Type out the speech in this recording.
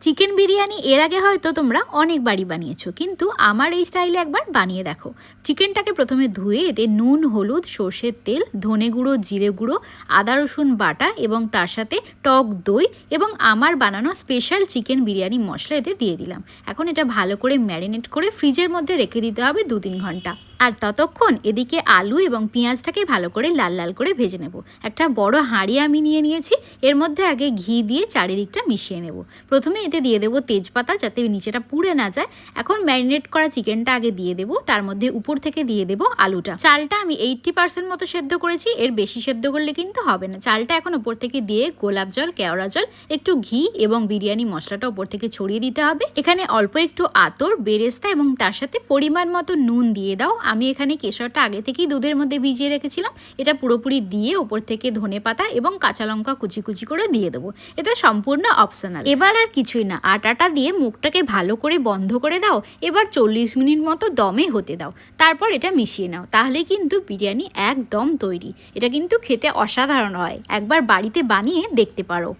Chicken biryani এর আগে হয়তো তোমরা অনেকবারই বানিয়েছো, কিন্তু আমার এই স্টাইলে একবার বানিয়ে দেখো। চিকেনটাকে প্রথমে ধুয়ে এতে নুন, হলুদ, সর্ষের তেল, ধনে গুঁড়ো, জিরে গুঁড়ো, আদা রসুন বাটা এবং তার সাথে টক দই এবং আমার বানানো স্পেশাল চিকেন বিরিয়ানি মশলা এতে দিয়ে দিলাম। এখন এটা ভালো করে ম্যারিনেট করে ফ্রিজের মধ্যে রেখে দিতে হবে 2-3 ঘন্টা। আর ততক্ষণ এদিকে আলু এবং পেঁয়াজটাকে ভালো করে লাল লাল করে ভেজে নেব। একটা বড় হাঁড়ি আমি নিয়ে নিয়েছি, এর মধ্যে আগে ঘি দিয়ে চারিদিকটা মিশিয়ে নেব। প্রথমে এতে দিয়ে দেবো তেজপাতা, যাতে নিচেটা পুড়ে না যায়। এখন ম্যারিনেট করা চিকেনটা আগে দিয়ে দেবো, তার মধ্যে উপর থেকে দিয়ে দেবো আলুটা। চালটা আমি 80% মতো সেদ্ধ করেছি, এর বেশি সেদ্ধ করলে কিন্তু হবে না। চালটা এখন উপর থেকে দিয়ে গোলাপ জল, কেওড়া জল, একটু ঘি এবং বিরিয়ানি মশলাটা উপর থেকে ছড়িয়ে দিতে হবে। এখানে অল্প একটু আতর, বেরেস্তা এবং তার সাথে পরিমাণ মতো নুন দিয়ে দাও। আমি এখানে কেশরটা আগে থেকেই দুধের মধ্যে ভিজিয়ে রেখেছিলাম। এটা পুরোপুরি দিয়ে উপর থেকে ধনেপাতা এবং কাঁচা লঙ্কা কুচি কুচি করে দিয়ে দেবো। এটা সম্পূর্ণ অপশনাল। এবার আর কিছুই না, আটাটা দিয়ে মুখটাকে ভালো করে বন্ধ করে দাও। এবার 40 মিনিট মতো দমে হতে দাও, তারপর এটা মিশিয়ে নাও। তাহলে কিন্তু বিরিয়ানি একদম তৈরি। এটা কিন্তু খেতে অসাধারণ হয়, একবার বাড়িতে বানিয়ে দেখতে পারো।